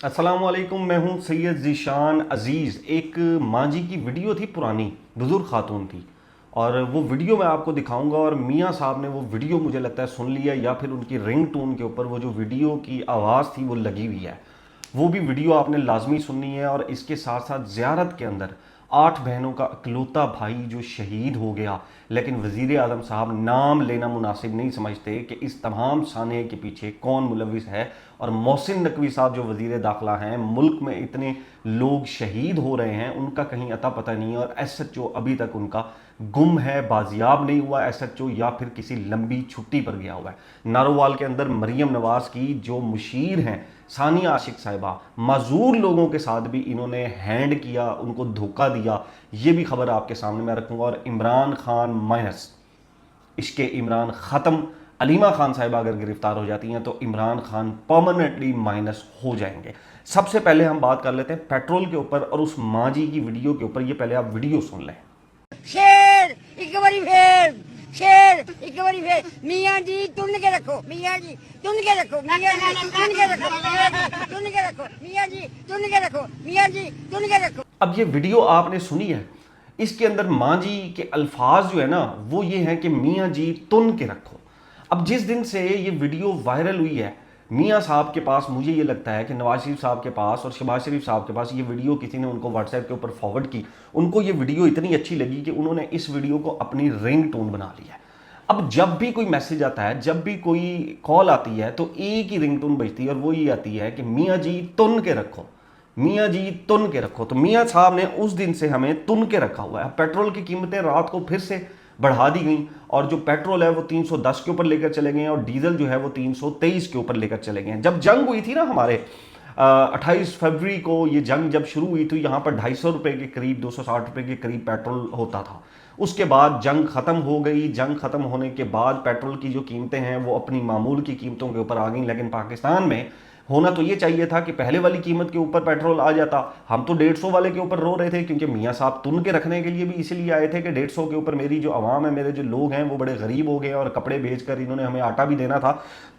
अस्सलामुअलैकुम, मैं हूं सैयद ज़ीशान अज़ीज़। एक माँ जी की वीडियो थी, पुरानी बुज़ुर्ग खातून थी, और वो वीडियो मैं आपको दिखाऊंगा। और मियाँ साहब ने वो वीडियो मुझे लगता है सुन लिया, या फिर उनकी रिंग टोन के ऊपर वो जो वीडियो की आवाज़ थी वो लगी हुई है। वो भी वीडियो आपने लाजमी सुननी है। और इसके साथ साथ ज़ियारत के अंदर 8 बहनों का इकलौता भाई जो शहीद हो गया, लेकिन वज़ीर आज़म साहब नाम लेना मुनासिब नहीं समझते कि इस तमाम साने के पीछे कौन मुलविस है। और मोहसिन नकवी साहब जो वज़ीर दाखिला हैं, मुल्क में इतने लोग शहीद हो रहे हैं, उनका कहीं अता पता नहीं है। और SHO अभी तक उनका गुम है, बाजियाब नहीं हुआ SHO, या फिर किसी लंबी छुट्टी पर गया हुआ है। नारोवाल के अंदर मरीम नवाज़ की जो मुशीर हैं सानिया आशिक साहिबा, माजूर लोगों के साथ भी इन्होंने हैंड किया, उनको धोखा दिया। ये भी खबर आपके सामने मैं रखूंगा। और इमरान खान माइनस, इश्के इमरान ख़त्म। अलीमा खान साहिबा अगर गिरफ्तार हो जाती हैं तो इमरान खान परमानेंटली माइनस हो जाएंगे। सबसे पहले हम बात कर लेते हैं पेट्रोल के ऊपर और उस माँ जी की वीडियो के ऊपर। ये पहले आप वीडियो सुन लें। शेर एक बारी फिर, शेर एक बारी फिर, मियाँ जी तुन के रखो, मियाँ जी तुन के रखो, मियाँ जी तुन के रखो, मियाँ जी तुन के रखो, मियाँ जी तुन के रखो, मियाँ जी तुन के रखो। अब ये वीडियो आपने सुनी है, इसके अंदर माँ जी के अल्फाज जो है ना वो ये हैं कि मियाँ जी तुन के रखो। अब जिस दिन से ये वीडियो वायरल हुई है, मियाँ साहब के पास, मुझे ये लगता है कि नवाज शरीफ साहब के पास और शहबाज शरीफ साहब के पास ये वीडियो किसी ने उनको व्हाट्सएप के ऊपर फॉरवर्ड की। उनको ये वीडियो इतनी अच्छी लगी कि उन्होंने इस वीडियो को अपनी रिंग टोन बना लिया है। अब जब भी कोई मैसेज आता है, जब भी कोई कॉल आती है, तो एक ही रिंग टोन बजती है, और वो ये आती है कि मियाँ जी तुन के रखो, मियाँ जी तुन के रखो। तो मियाँ साहब ने उस दिन से हमें तुन के रखा हुआ है। पेट्रोल की कीमतें रात को फिर से बढ़ा दी गई, और जो पेट्रोल है वो 310 के ऊपर लेकर चले गए हैं, और डीजल जो है वो 323 के ऊपर लेकर चले गए हैं। जब जंग हुई थी ना हमारे 28 फरवरी को, ये जंग जब शुरू हुई थी, यहाँ पर 250 रुपये के करीब, 260 रुपये के करीब पेट्रोल होता था। उसके बाद जंग ख़त्म हो गई। जंग ख़त्म होने के बाद पेट्रोल की जो कीमतें हैं वो अपनी मामूल की कीमतों के ऊपर आ गई। लेकिन पाकिस्तान में होना तो ये चाहिए था कि पहले वाली कीमत के ऊपर पेट्रोल आ जाता। हम तो 150 वाले के ऊपर रो रहे थे, क्योंकि मियाँ साहब तुन के रखने के लिए भी इसीलिए आए थे कि 150 के ऊपर मेरी जो आवाम है, मेरे जो लोग हैं वो बड़े गरीब हो गए, और कपड़े बेचकर इन्होंने हमें आटा भी देना था।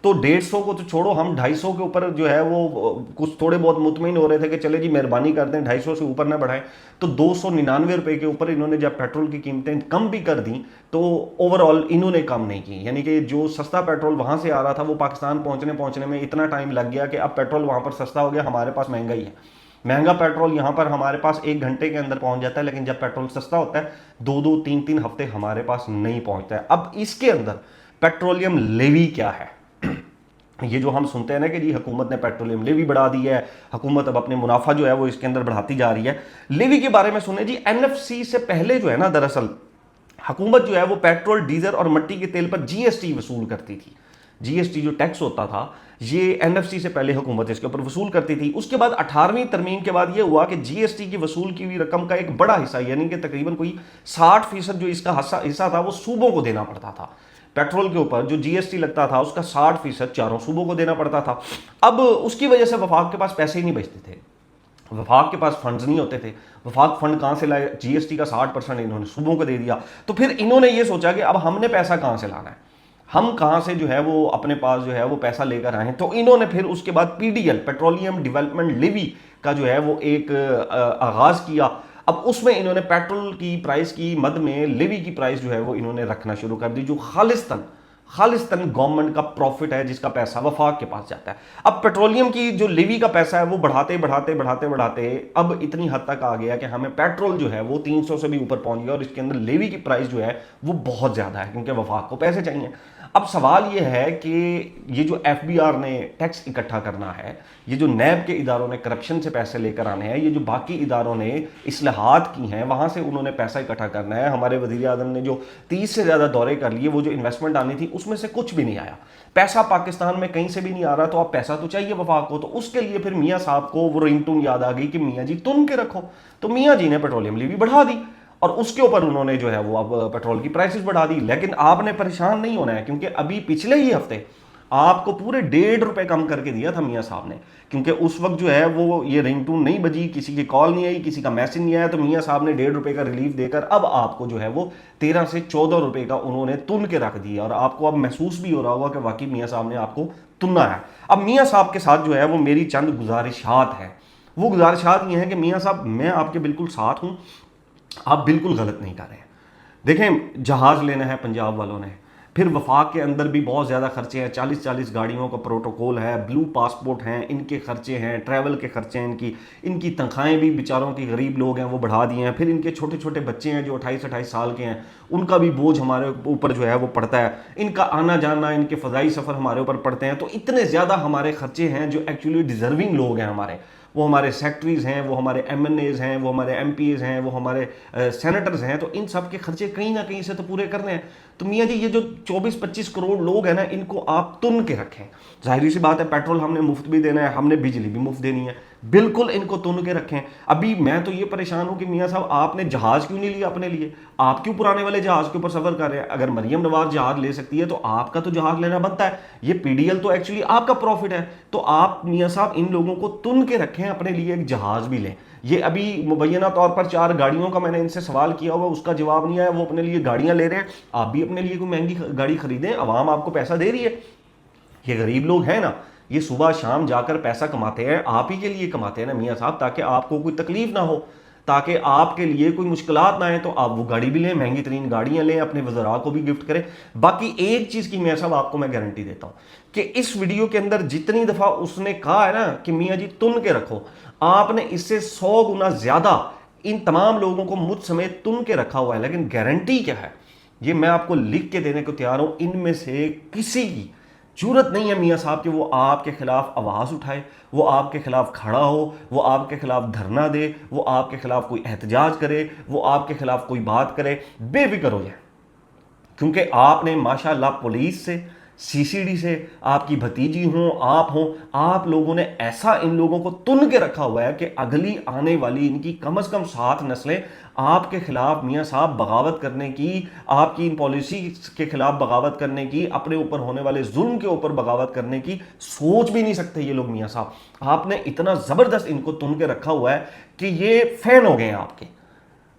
तो 150 को तो छोड़ो, हम 250 के ऊपर जो है वो कुछ थोड़े बहुत मुतमिन हो रहे थे कि चले जी मेहरबानी कर दें, 250 से ऊपर ना बढ़ाएं। तो 299 रुपये के ऊपर इन्होंने जब पेट्रोल की कीमतें कम भी कर दी, तो ओवरऑल इन्होंने कम नहीं की। यानी कि जो सस्ता पेट्रोल वहां से आ रहा था वो पाकिस्तान पहुंचने में इतना टाइम लग गया कि अब पेट्रोल वहां पर सस्ता हो गया, हमारे पास महंगा ही है। महंगा पेट्रोल यहाँ पर हमारे पास 1 घंटे के अंदर पहुंच जाता है, लेकिन जब पेट्रोल सस्ता होता है 2-2 3-3 हफ्ते हमारे पास नहीं पहुंचता है। अब इसके अंदर पेट्रोलियम लेवी क्या है? ये जो हम सुनते हैं ना कि जी हुकूमत ने पेट्रोलियम लेवी बढ़ा दी है, हुकूमत अब अपने मुनाफा जो है वो इसके अंदर बढ़ाती जा रही है। लेवी के बारे में सुने जी, NFC से पहले जो है ना, दरअसल हुकूमत जो है वो पेट्रोल, डीजल और मिट्टी के तेल पर GST वसूल करती थी। GST जो टैक्स होता था, ये NFC से पहले हुकूमत इसके ऊपर वसूल करती थी। उसके बाद 18वीं तरमीम के बाद ये हुआ कि GST की वसूल की हुई रकम का एक बड़ा हिस्सा, यानी कि तकरीबन कोई 60% जो इसका हिस्सा था वो सूबों को देना पड़ता था। पेट्रोल के ऊपर जो GST लगता था उसका 60% चारों सूबों को देना पड़ता था। अब उसकी वजह से वफाक के पास पैसे ही नहीं बचते थे, वफाक के पास फंड्स नहीं होते थे। वफाक फंड कहाँ से लाए? GST का 60% इन्होंने सूबों को दे दिया। तो फिर इन्होंने ये सोचा कि अब हमने पैसा कहाँ से लाना है, हम कहाँ से जो है वो अपने पास जो है वो पैसा लेकर आए। तो इन्होंने फिर उसके बाद PDL, पेट्रोलियम डेवलपमेंट लेवी का जो है वो एक आगाज़ किया। अब उसमें इन्होंने पेट्रोल की प्राइस की मद में लेवी की प्राइस जो है वो इन्होंने रखना शुरू कर दी, जो खालिस्तान गवर्नमेंट का प्रॉफिट है, जिसका पैसा वफाक के पास जाता है। अब पेट्रोलियम की जो लेवी का पैसा है वो बढ़ाते अब इतनी हद तक आ गया कि हमें पेट्रोल जो है वो 300 से भी ऊपर पहुंच गया, और इसके अंदर लेवी की प्राइस जो है वो बहुत ज़्यादा है, क्योंकि वफाक को पैसे चाहिए। अब सवाल ये है कि ये जो FBR ने टैक्स इकट्ठा करना है, ये जो नैब के इदारों ने करप्शन से पैसे लेकर आने हैं, ये जो बाकी इदारों ने इस्लाहात की हैं वहाँ से उन्होंने पैसा इकट्ठा करना है। हमारे वज़ीर आज़म ने जो 30 से ज़्यादा दौरे कर लिए, वो जो इन्वेस्टमेंट आनी थी उसमें से कुछ भी नहीं आया। पैसा पाकिस्तान में कहीं से भी नहीं आ रहा, तो अब पैसा तो चाहिए वफाक को। तो उसके लिए फिर मियाँ साहब को वो रिंगटोन याद आ गई कि मियाँ जी तुन के रखो। तो मियाँ जी ने पेट्रोलियम लेवी बढ़ा दी, और उसके ऊपर उन्होंने जो है वो अब पेट्रोल की प्राइसेस बढ़ा दी। लेकिन आपने परेशान नहीं होना है, क्योंकि अभी पिछले ही हफ्ते आपको पूरे 1.5 रुपए कम करके दिया था मियाँ साहब ने, क्योंकि उस वक्त जो है वो ये रिंगटोन नहीं बजी, किसी की कॉल नहीं आई, किसी का मैसेज नहीं आया, तो मियाँ साहब ने 1.5 रुपए का रिलीफ देकर अब आपको जो है वो 13 से 14 रुपए का उन्होंने तुन के रख दिया। और आपको अब महसूस भी हो रहा होगा कि वाकई मियाँ साहब ने आपको तुना है। अब मियाँ साहब के साथ जो है वो मेरी चंद गुजारिशात हैं। वो गुजारिशात ये हैं कि मियाँ साहब, मैं आपके बिल्कुल साथ हूँ, आप बिल्कुल गलत नहीं कर रहे हैं। देखें, जहाज़ लेना है पंजाब वालों ने, फिर वफाक के अंदर भी बहुत ज़्यादा खर्चे हैं, 40-40 गाड़ियों का प्रोटोकॉल है, ब्लू पासपोर्ट हैं, इनके खर्चे हैं, ट्रैवल के खर्चे हैं, इनकी तनख्वाहें भी बेचारों की गरीब लोग हैं वो बढ़ा दिए हैं। फिर इनके छोटे छोटे बच्चे हैं जो 28-28 साल के हैं, उनका भी बोझ हमारे ऊपर जो है वो पड़ता है, इनका आना जाना, इनके फ़ज़ाई सफ़र हमारे ऊपर पड़ते हैं। तो इतने ज़्यादा हमारे खर्चे हैं जो एक्चुअली डिज़र्विंग लोग हैं हमारे, वो हमारे सेक्रेटरीज़ हैं, वो हमारे MNAs हैं, वो हमारे MPs हैं, वो हमारे सेनेटर्स हैं, तो इन सब के खर्चे कहीं ना कहीं से तो पूरे करने हैं। तो मियाँ जी, ये जो 24-25 करोड़ लोग हैं ना, इनको आप तुन के रखें। जाहिर सी बात है, पेट्रोल हमने मुफ्त भी देना है, हमने बिजली भी मुफ्त देनी है, बिल्कुल इनको तुन के रखें। अभी मैं तो ये परेशान हूँ कि मियाँ साहब, आपने जहाज़ क्यों नहीं लिया अपने लिए? आप क्यों पुराने वाले जहाज़ के ऊपर सफ़र कर रहे हैं? अगर मरियम नवाज जहाज़ ले सकती है तो आपका तो जहाज़ लेना बनता है। ये PDL तो एक्चुअली आपका प्रॉफिट है। तो आप मियाँ साहब इन लोगों को तुन के रखें, अपने लिए एक जहाज़ भी लें। ये अभी मुबैना तौर पर 4 गाड़ियों का मैंने इनसे सवाल किया हुआ, उसका जवाब नहीं आया। वो अपने लिए गाड़ियाँ ले रहे हैं, आप भी अपने लिए कोई महंगी गाड़ी खरीदें, आवाम आपको पैसा दे रही है। ये गरीब लोग हैं ना, ये सुबह शाम जाकर पैसा कमाते हैं, आप ही के लिए कमाते हैं ना मियाँ साहब, ताकि आपको कोई तकलीफ ना हो, ताकि आपके लिए कोई मुश्किलात ना आए। तो आप वो गाड़ी भी लें, महंगी तरीन गाड़ियाँ लें, अपने वज़रा को भी गिफ्ट करें। बाकी एक चीज़ की मियाँ साहब आपको मैं गारंटी देता हूँ कि इस वीडियो के अंदर जितनी दफ़ा उसने कहा है ना कि मियाँ जी तुन के रखो, आपने इससे 100 गुना ज़्यादा इन तमाम लोगों को मुझ समेत तुन के रखा हुआ है। लेकिन गारंटी क्या है, ये मैं आपको लिख के देने को तैयार हूँ। इनमें से किसी की जरूरत नहीं है मियाँ साहब कि वो आपके खिलाफ आवाज़ उठाए, वो आपके खिलाफ खड़ा हो, वो आपके खिलाफ धरना दे, वो आपके खिलाफ कोई एहतजाज करे, वो आपके खिलाफ कोई बात करे। बेफिक्र हो जाए, क्योंकि आपने माशाल्लाह पुलिस से, CCD से, आपकी भतीजी हो, आप हो, आप लोगों ने ऐसा इन लोगों को तुन के रखा हुआ है कि अगली आने वाली इनकी कम से कम 7 नस्लें आपके खिलाफ मियाँ साहब बगावत करने की, आपकी इन पॉलिसी के खिलाफ बगावत करने की, अपने ऊपर होने वाले जुल्म के ऊपर बगावत करने की सोच भी नहीं सकते ये लोग। मियाँ साहब, आपने इतना ज़बरदस्त इनको तुन के रखा हुआ है कि ये फैन हो गए हैं आपके।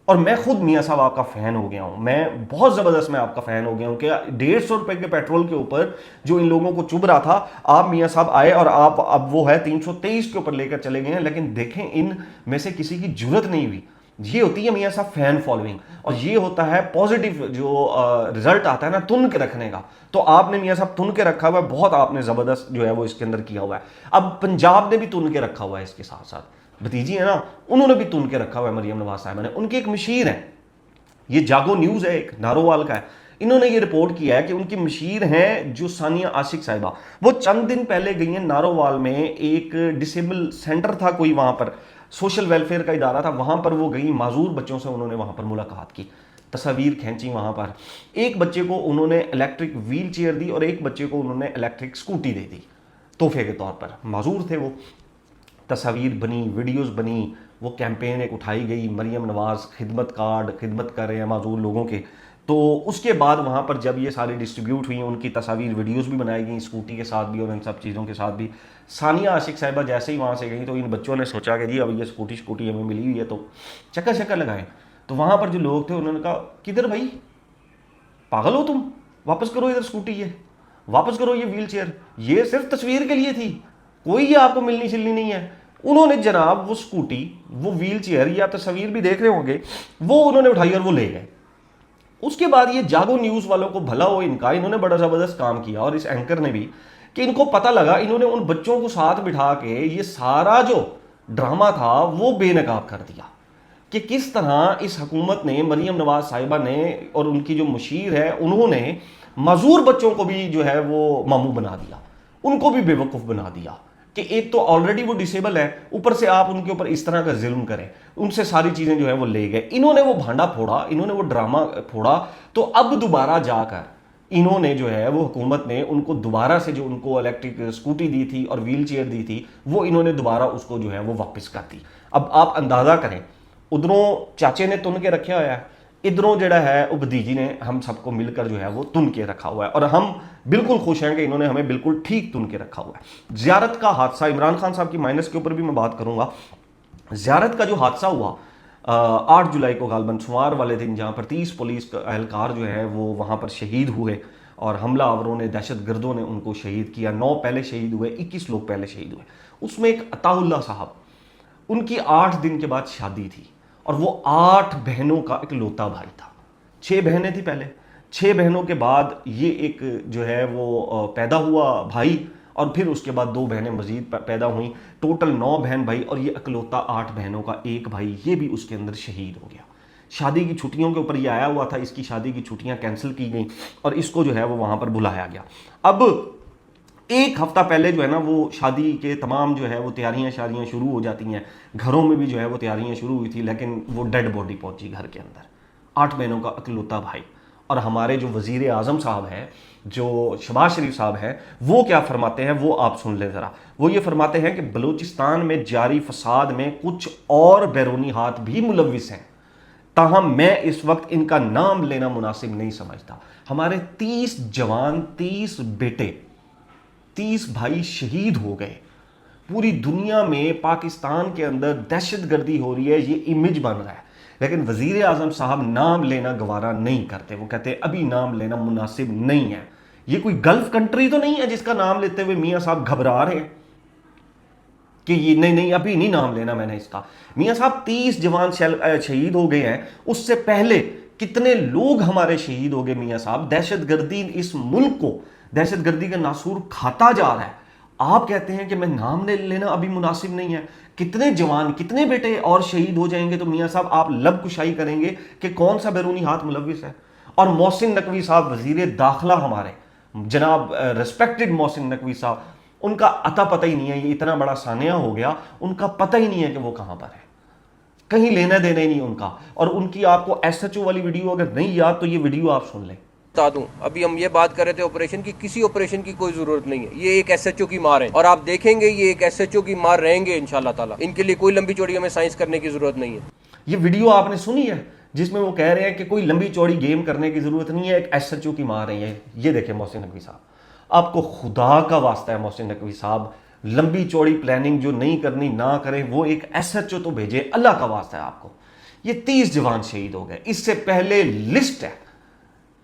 और मैं खुद मियाँ साहब आपका फ़ैन हो गया हूँ, मैं बहुत ज़बरदस्त मैं आपका फ़ैन हो गया हूँ कि 150 रुपये के पेट्रोल के ऊपर जो इन लोगों को चुभ रहा था, आप मियाँ साहब आए और आप अब वो है 323 के ऊपर लेकर चले गए हैं। लेकिन देखें, इन में से किसी की जरूरत नहीं हुई। ये होती है मियाँ साहब फ़ैन फॉलोइंग, और ये होता है पॉजिटिव जो रिजल्ट आता है ना तुन के रखने का। तो आपने मियाँ साहब तुन के रखा हुआ है, बहुत आपने ज़बरदस्त जो है वो इसके अंदर किया हुआ है। अब पंजाब ने भी तुन के रखा हुआ है, इसके साथ साथ भतीजी है ना, उन्होंने भी तुन के रखा हुआ है मरियम नवाज साहिबा ने। उनकी एक मशीर है, ये जागो न्यूज़ है, एक नारोवाल का है, इन्होंने ये रिपोर्ट किया है कि उनकी मशीर हैं जो सानिया आशिक साहिबा, वो चंद दिन पहले गई हैं नारोवाल में, एक डिसेबल सेंटर था कोई, वहाँ पर सोशल वेलफेयर का इदारा था, वहाँ पर वो गई, माजूर बच्चों से उन्होंने वहाँ पर मुलाकात की, तस्वीर खींची वहाँ पर। एक बच्चे को उन्होंने इलेक्ट्रिक व्हील चेयर दी और एक बच्चे को उन्होंने इलेक्ट्रिक स्कूटी दे दी तोहफे के तौर पर। माजूर थे वो, तस्वीर बनी, वीडियोस बनी, वो कैंपेन एक उठाई गई, मरियम नवाज खिदमत कार्ड खिदमत कर रहे हैं माजूर लोगों के। तो उसके बाद वहाँ पर जब ये सारी डिस्ट्रीब्यूट हुई, उनकी तस्वीर वीडियोस भी बनाई गई, स्कूटी के साथ भी और इन सब चीज़ों के साथ भी। सानिया आशिक साहिबा जैसे ही वहाँ से गई तो इन बच्चों ने सोचा कि जी अब ये स्कूटी हमें मिली हुई है तो चक्कर लगाएं। तो वहाँ पर जो लोग थे उन्होंने कहा, किधर भाई, पागल हो तुम, वापस करो इधर स्कूटी, ये वापस करो ये व्हील चेयर, ये सिर्फ तस्वीर के लिए थी, कोई ये आपको मिलनी चिलनी नहीं है। उन्होंने जनाब वो स्कूटी, वो व्हील चेयर, ये आप तस्वीर भी देख रहे होंगे, वो उन्होंने उठाई और वो ले गए। उसके बाद ये जागो न्यूज़ वालों को भला हो इनका, इन्होंने बड़ा ज़बरदस्त काम किया, और इस एंकर ने भी, कि इनको पता लगा, इन्होंने उन बच्चों को साथ बिठा के ये सारा जो ड्रामा था वो बेनकाब कर दिया कि किस तरह इस हुकूमत ने, मरियम नवाज साहिबा ने और उनकी जो मुशीर है, उन्होंने मजूर बच्चों को भी जो है वो मामू बना दिया, उनको भी बेवकूफ़ बना दिया कि एक तो ऑलरेडी वो डिसेबल है, ऊपर से आप उनके ऊपर इस तरह का जुल्म करें, उनसे सारी चीज़ें जो है वो ले गए। इन्होंने वो भांडा फोड़ा, इन्होंने वो ड्रामा फोड़ा, तो अब दोबारा जाकर इन्होंने जो है वो हुकूमत ने उनको दोबारा से जो उनको इलेक्ट्रिक स्कूटी दी थी और व्हील चेयर दी थी, वो इन्होंने दोबारा उसको जो है वो वापस कर दी। अब आप अंदाज़ा करें, उधरों चाचे ने तुन के रखे हुआ है, इधरों जड़ा है वो भतीजी ने हम सबको मिलकर जो है वो तुन के रखा हुआ है, और हम बिल्कुल खुश हैं कि इन्होंने हमें बिल्कुल ठीक तुन के रखा हुआ है। ज़ियारत का हादसा, इमरान खान साहब की माइनस के ऊपर भी मैं बात करूंगा। ज़ियारत का जो हादसा हुआ 8 जुलाई को गालबन सोमवार वाले दिन, जहाँ पर 30 पुलिस एहलकार जो है वो वहाँ पर शहीद हुए और हमलावरों ने, दहशत गर्दों ने उनको शहीद किया। 9 पहले शहीद हुए, 21 लोग पहले शहीद हुए। उसमें एक अताउल्ला साहब, उनकी 8 दिन के बाद शादी थी और वो 8 बहनों का इकलौता भाई था। 6 बहनें थी पहले, 6 बहनों के बाद ये एक जो है वो पैदा हुआ भाई, और फिर उसके बाद 2 बहनें मजीद पैदा हुई। टोटल 9 बहन भाई, और ये इकलौता 8 बहनों का एक भाई, ये भी उसके अंदर शहीद हो गया। शादी की छुट्टियों के ऊपर ये आया हुआ था, इसकी शादी की छुट्टियां कैंसिल की गई और इसको जो है वो वहां पर बुलाया गया। अब एक हफ्ता पहले जो है ना वो शादी के तमाम जो है वो तैयारियां शादियां शुरू हो जाती हैं, घरों में भी जो है वो तैयारियां शुरू हुई थी, लेकिन वो डेड बॉडी पहुंची घर के अंदर। 8 बहनों का इकलौता भाई। और हमारे जो वजीर आजम साहब हैं, जो शहबाज शरीफ साहब हैं, वो क्या फरमाते हैं वो आप सुन लें ज़रा। वो ये फरमाते हैं कि बलूचिस्तान में जारी फसाद में कुछ और बैरूनी हाथ भी मुलविस हैं, ताहम मैं इस वक्त इनका नाम लेना मुनासिब नहीं समझता। हमारे 30 जवान, 30 बेटे, 30 भाई शहीद हो गए। पूरी दुनिया में पाकिस्तान के अंदर दहशतगर्दी हो रही है, ये इमेज बन रहा है, लेकिन वजीर आजम साहब नाम लेना गवारा नहीं करते। वो कहते हैं अभी नाम लेना मुनासिब नहीं है। ये कोई गल्फ कंट्री तो नहीं है जिसका नाम लेते हुए मियाँ साहब घबरा रहे हैं कि ये नहीं अभी नहीं नाम लेना मैंने इसका। मियाँ साहब 30 जवान शहीद हो गए हैं, उससे पहले कितने लोग हमारे शहीद हो गए मियाँ साहब। दहशतगर्दी इस मुल्क को, दहशतगर्दी का नासूर खाता जा रहा है। आप कहते हैं कि मैं नाम लेना अभी मुनासिब नहीं है। कितने जवान, कितने बेटे और शहीद हो जाएंगे तो मियाँ साहब आप लब कुशाई करेंगे कि कौन सा बैरूनी हाथ मुलविस है। और मोहसिन नकवी साहब वजीर दाखिला हमारे, जनाब रिस्पेक्टेड मोहसिन नकवी साहब, उनका अता पता ही नहीं है। ये इतना बड़ा सानिया हो गया, उनका पता ही नहीं है कि वो कहाँ पर है, कहीं लेना देना ही नहीं उनका। और उनकी आपको SHO वाली वीडियो अगर नहीं याद तो ये वीडियो आप सुन लें। बता दूं, अभी हम ये बात कर रहे थे ऑपरेशन की, किसी ऑपरेशन की कोई जरूरत नहीं है। ये एक SHO की मार है और आप देखेंगे ये एक SHO की मार रहेंगे इंशाल्लाह ताला। इनके लिए कोई लंबी चौड़ी हमें साइंस करने की जरूरत नहीं है। ये वीडियो आपने सुनी है जिसमें वो कह रहे हैं कि कोई लंबी चौड़ी गेम करने की जरूरत नहीं है, एक SHO की मार है ये देखें मोहसिन नकवी साहब, आपको खुदा का वास्ता है मोहसिन नकवी साहब, लंबी चौड़ी प्लानिंग जो नहीं करनी ना करें, वो एक SHO तो भेजे, अल्लाह का वास्ता है आपको। ये 30 जवान शहीद हो गए। इससे पहले लिस्ट है,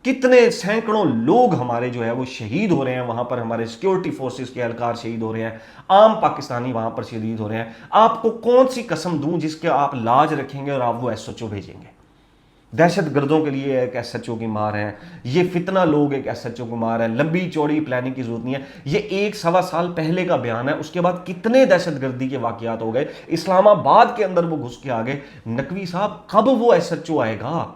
कितने सैकड़ों लोग हमारे जो है वो शहीद हो रहे हैं। वहां पर हमारे सिक्योरिटी फोर्सेस के एहलकार शहीद हो रहे हैं, आम पाकिस्तानी वहां पर शहीद हो रहे हैं। आपको कौन सी कसम दूं जिसके आप लाज रखेंगे और आप वो SHO भेजेंगे। दहशत गर्दों के लिए एक SHO की मार है, ये फितना लोग एक SHO की मार है। लंबी चौड़ी प्लानिंग की जरूरत नहीं है। ये 1-1.25 साल पहले का बयान है, उसके बाद कितने दहशतगर्दी के वाकयात हो गए। इस्लामाबाद के अंदर वो घुस के आ गए। नकवी साहब कब वो SHO आएगा?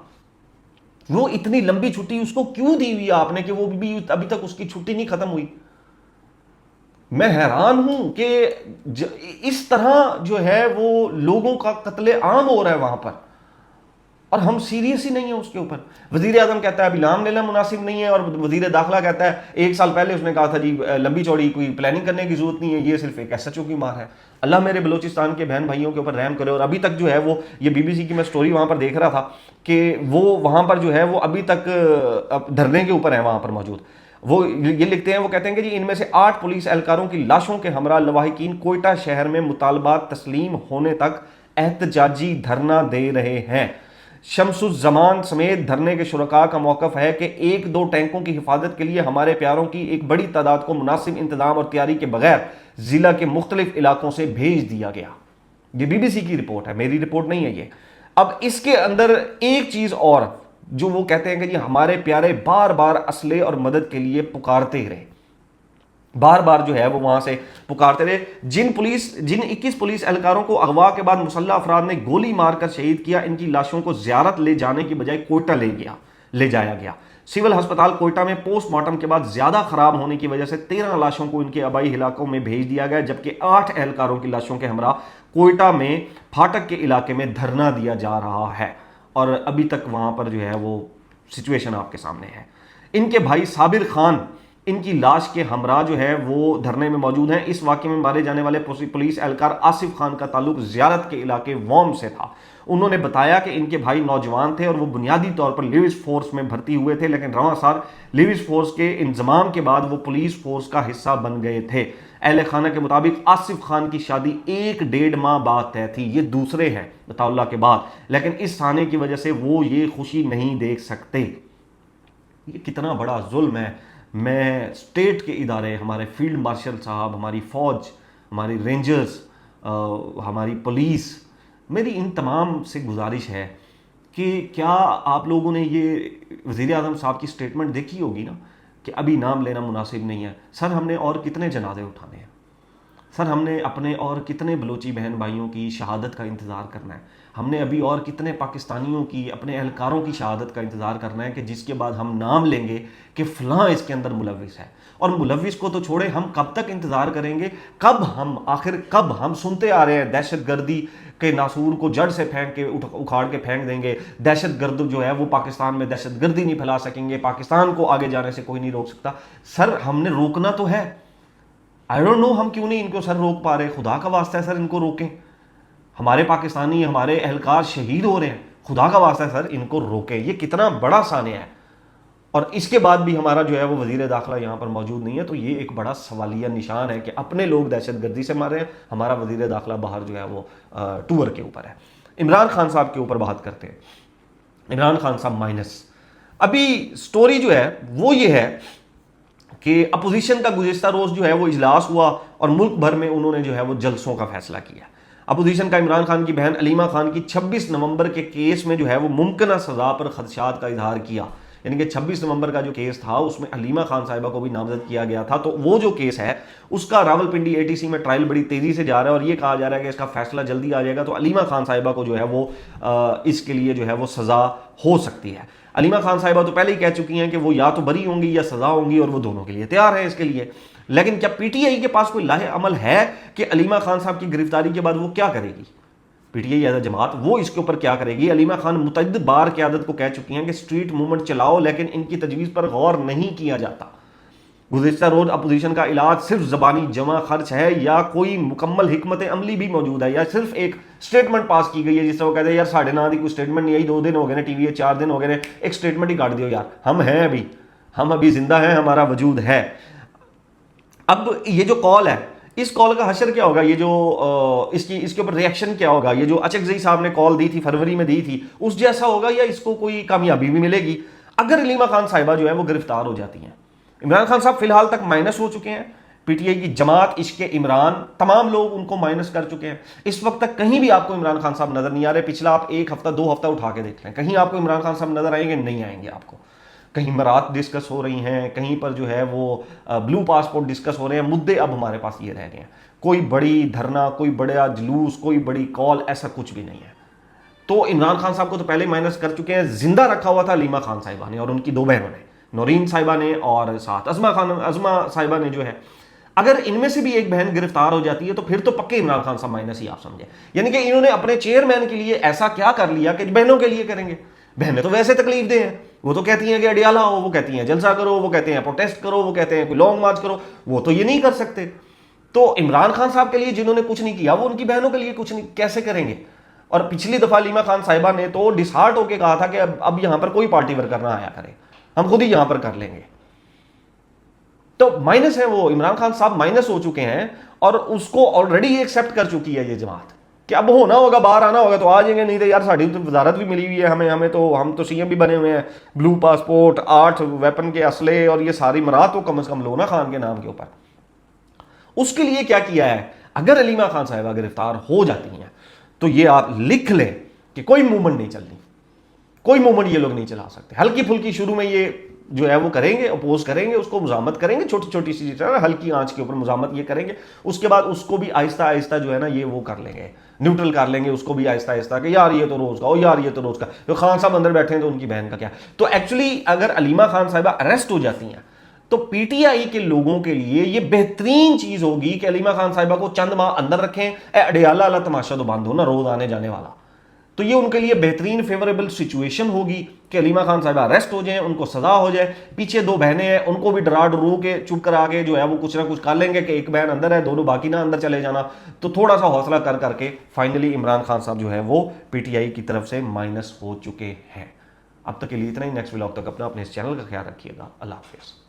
वो इतनी लंबी छुट्टी उसको क्यों दी हुई आपने कि वो भी अभी तक उसकी छुट्टी नहीं खत्म हुई। मैं हैरान हूं कि इस तरह जो है वो लोगों का कत्ले आम हो रहा है वहां पर और हम सीरियस ही नहीं है उसके ऊपर। वजीर आजम कहता है अभी नाम लेना मुनासिब नहीं है, और वजीर दाखिला कहता है 1 साल पहले उसने कहा था जी लंबी चौड़ी कोई प्लानिंग करने की जरूरत नहीं है, ये सिर्फ एक SHO की मार है। अल्लाह मेरे बलूचिस्तान के बहन भाइयों के ऊपर रहम करे। और अभी तक जो है वो ये BBC की मैं स्टोरी वहाँ पर देख रहा था कि वो वहाँ पर जो है वो अभी तक धरने के ऊपर है वहाँ पर मौजूद। वो ये लिखते हैं, वो कहते हैं कि जी इनमें से 8 पुलिस एहलकारों की लाशों के हमरा लवाहिकीन कोयटा शहर में मुतालबात तस्लीम होने तक एहतजाजी धरना दे रहे हैं। शमसुज़्ज़मान समेत धरने के शुरका का मौक़िफ़ है कि 1-2 टैंकों की हिफाजत के लिए हमारे प्यारों की एक बड़ी तादाद को मुनासिब इंतजाम और तैयारी के बगैर ज़िला के मुख्तलिफ इलाकों से भेज दिया गया। ये BBC की रिपोर्ट है, मेरी रिपोर्ट नहीं है ये। अब इसके अंदर एक चीज़ और जो वो कहते हैं कि जी हमारे प्यारे बार बार असले और मदद के लिए पुकारते रहे, बार बार जो है वो वहां से पुकारते रहे। जिन 21 पुलिस एहलकारों को अगवा के बाद मुसल्लह अफराद ने गोली मारकर शहीद किया, इनकी लाशों को ज़ियारत ले जाने की बजाय कोयटा ले जाया गया। सिविल अस्पताल कोयटा में पोस्टमार्टम के बाद ज्यादा खराब होने की वजह से 13 लाशों को इनके आबाई इलाकों में भेज दिया गया, जबकि 8 एहलकारों की लाशों के हमरा कोयटा में फाटक के इलाके में धरना दिया जा रहा है। और अभी तक वहां पर जो है वो सिचुएशन आपके सामने है। इनके भाई साबिर खान इनकी लाश के हमरा जो है वो धरने में मौजूद हैं। इस वाक़े में मारे जाने वाले पुलिस एहलकार आसिफ खान का ताल्लुक ज़ियारत के इलाके वॉम से था। उन्होंने बताया कि इनके भाई नौजवान थे और वो बुनियादी तौर पर लिविस फोर्स में भर्ती हुए थे, लेकिन रवां साल लिविस फोर्स के इंजमाम के बाद वो पुलिस फोर्स का हिस्सा बन गए थे। अहले खाना के मुताबिक आसिफ खान की शादी 1-1.5 माह बाद तय थी। ये दूसरे हैं बताउल्लाह के बाद, लेकिन इस थाने की वजह से वो ये खुशी नहीं देख सकते। ये कितना बड़ा जुल्म है। मैं स्टेट के इदारे, हमारे फील्ड मार्शल साहब, हमारी फ़ौज, हमारी रेंजर्स, हमारी पुलिस, मेरी इन तमाम से गुजारिश है कि क्या आप लोगों ने ये वज़ीर आज़म साहब की स्टेटमेंट देखी होगी ना कि अभी नाम लेना मुनासिब नहीं है। सर हमने और कितने जनाजे उठाने हैं, सर हमने अपने और कितने बलोची बहन भाइयों की शहादत का इंतज़ार करना है, हमने अभी और कितने पाकिस्तानियों की, अपने एहलकारों की शहादत का इंतज़ार करना है कि जिसके बाद हम नाम लेंगे कि फ़लाँ इसके अंदर मुलविस है। और मुलविस को तो छोड़े, हम कब तक इंतज़ार करेंगे, कब हम सुनते आ रहे हैं दहशत गर्दी के नासूर को जड़ से फेंक के उखाड़ के फेंक देंगे, दहशत गर्द जो है वो पाकिस्तान में दहशत गर्दी नहीं फैला सकेंगे, पाकिस्तान को आगे जाने से कोई नहीं रोक सकता। सर हमने रोकना तो है, आई डोंट नो हम क्यों नहीं इनको सर रोक पा रहे। खुदा का वास्ता है सर इनको रोकें। हमारे पाकिस्तानी, हमारे एहलकार शहीद हो रहे हैं, खुदा का वास्ता है सर इनको रोकें। ये कितना बड़ा सानिया है। और इसके बाद भी हमारा जो है वो वज़ीर दाखिला यहाँ पर मौजूद नहीं है, तो ये एक बड़ा सवालिया निशान है कि अपने लोग दहशतगर्दी से मार रहे हैं, हमारा वज़ीर दाखिला बाहर जो है वो टूर के ऊपर है। इमरान खान साहब के ऊपर बात करते हैं। इमरान खान साहब माइनस। अभी स्टोरी जो है वो ये है कि अपोजिशन का गुज़िश्ता रोज़ जो है वो इजलास हुआ और मुल्क भर में उन्होंने जो है वो जलसों का फैसला किया। अपोजिशन का इमरान खान की बहन अलीमा खान की 26 नवंबर के केस में जो है वो मुमकिन सज़ा पर खदशात का इजहार किया। यानी कि 26 नवंबर का जो केस था उसमें अलीमा खान साहिबा को भी नामजद किया गया था। तो वो जो केस है उसका रावलपिंडी ATC में ट्रायल बड़ी तेज़ी से जा रहा है और ये कहा जा रहा है कि इसका फैसला जल्दी आ जाएगा। तो अलीमा खान साहिबा को जो है वो इसके लिए जो है वो सज़ा हो सकती है। अलीमा खान साहिबा तो पहले ही कह चुकी हैं कि वो या तो बरी होंगी या सज़ा होंगी और वो दोनों के लिए तैयार है इसके लिए। लेकिन क्या PTI के पास कोई लाहे अमल है कि अलीमा खान साहब की गिरफ्तारी के बाद वो क्या करेगी? PTI एज जमात वो इसके ऊपर क्या करेगी? अलीमा खान मुतअद्दिद बार क़यादत को कह चुकी हैं कि स्ट्रीट मूवमेंट चलाओ, लेकिन इनकी तजवीज़ पर गौर नहीं किया जाता। गुज़िश्ता रोज़ अपोजिशन का इलाज सिर्फ ज़बानी जमा खर्च है या कोई मुकम्मल हिकमत अमली भी मौजूद है, या सिर्फ एक स्टेटमेंट पास की गई है जिससे वो कहते हैं यार साढ़े ना दी कोई स्टेटमेंट नहीं आई, 2 दिन हो गए ना TV 4 दिन हो गए ने, एक स्टेटमेंट ही काट दियो यार, हम हैं अभी, हम अभी जिंदा हैं, हमारा वजूद है। अब ये जो कॉल है, इस कॉल का हशर क्या होगा, ये जो इसके ऊपर रिएक्शन क्या होगा? ये जो अचकज़ई साहब ने कॉल दी थी, फरवरी में दी थी, उस जैसा होगा या इसको कोई कामयाबी भी मिलेगी अगर अलीमा खान साहिबा जो है वो गिरफ्तार हो जाती हैं? इमरान खान साहब फिलहाल तक माइनस हो चुके हैं। PTI की जमात, इश्क़ इमरान, तमाम लोग उनको माइनस कर चुके हैं। इस वक्त तक कहीं भी आपको इमरान खान साहब नजर नहीं आ रहे। पिछला आप 1 हफ्ता 2 हफ्ता उठा के देख लें, कहीं आपको इमरान खान साहब नजर आएंगे? नहीं आएंगे आपको। कहीं मरात डिस्कस हो रही हैं, कहीं पर जो है वो ब्लू पासपोर्ट डिस्कस हो रहे हैं। मुद्दे अब हमारे पास ये रह गए हैं, कोई बड़ी धरना, कोई बड़ा जुलूस, कोई बड़ी कॉल, ऐसा कुछ भी नहीं है। तो इमरान खान साहब को तो पहले माइनस कर चुके हैं। जिंदा रखा हुआ था अलीमा खान साहिबा ने और उनकी 2 बहनों ने, नौरीन साहिबा ने और साथ अज़मा साहिबा ने जो है। अगर इनमें से भी एक बहन गिरफ्तार हो जाती है तो फिर तो पक्के इमरान खान साहब माइनस ही आप समझे। यानी कि इन्होंने अपने चेयरमैन के लिए ऐसा क्या कर लिया कि बहनों के लिए करेंगे? बहनें तो वैसे तकलीफ दे हैं, वो तो कहती हैं कि अडियाला हो, वो कहती हैं जलसा करो, वो कहते हैं प्रोटेस्ट करो, वो कहते हैं कोई लॉन्ग मार्च करो, वो तो ये नहीं कर सकते। तो इमरान खान साहब के लिए जिन्होंने कुछ नहीं किया वो उनकी बहनों के लिए कुछ नहीं कैसे करेंगे? और पिछली दफा अलीमा खान साहिबा ने तो डिसहार्ट होकर कहा था कि अब यहां पर कोई पार्टी वर्कर ना आया करे, हम खुद ही यहां पर कर लेंगे। तो माइनस है वो, इमरान खान साहब माइनस हो चुके हैं और उसको ऑलरेडी एक्सेप्ट कर चुकी है ये जमात कि अब होना होगा, बाहर आना होगा तो आ जाएंगे, नहीं तो यार साड़ी तो वजारत भी मिली हुई है हमें तो हम तो CM भी बने हुए हैं, ब्लू पासपोर्ट, 8 वेपन के असले और ये सारी मरात तो कम से कम लो ना खान के नाम के ऊपर। उसके लिए क्या किया है? अगर अलीमा खान साहिबा गिरफ्तार हो जाती हैं तो ये आप लिख लें कि कोई मूवमेंट नहीं चलनी, कोई मूवमेंट ये लोग नहीं चला सकते। हल्की फुल्की शुरू में ये जो है वो करेंगे, अपोज करेंगे, उसको मुजामत करेंगे, छोटी छोटी सी हल्की आंच के ऊपर मुजामत ये करेंगे। उसके बाद उसको भी आहिस्ता आहिस्ता जो है ना ये वो कर लेंगे, न्यूट्रल कर लेंगे उसको भी आहिस्ता आहिस्ता कि यार ये तो रोज का, ओ यार ये तो रोज का। तो खान साहब अंदर बैठे हैं तो उनकी बहन का क्या? तो एक्चुअली अगर अलीमा खान साहिबा अरेस्ट हो जाती हैं तो PTI के लोगों के लिए ये बेहतरीन चीज होगी कि अलीमा खान साहिबा को चंद माह अंदर रखें, अडियाला वाला तमाशा तो बंद हो ना रोज आने जाने वाला। तो ये उनके लिए बेहतरीन फेवरेबल सिचुएशन होगी कि हलीमा खान साहिबा अरेस्ट हो जाएं, उनको सजा हो जाए। पीछे 2 बहनें हैं, उनको भी डरा डरू के चुप करा के जो है वो कुछ ना कुछ कर लेंगे कि एक बहन अंदर है, दोनों बाकी ना अंदर चले जाना। तो थोड़ा सा हौसला कर करके फाइनली इमरान खान साहब जो है वो पीटीआई की तरफ से माइनस हो चुके हैं। अब तक के लिए इतना ही। नेक्स्ट व्लॉग तक अपना अपने इस चैनल का ख्याल रखिएगा। अल्लाह हाफिज़।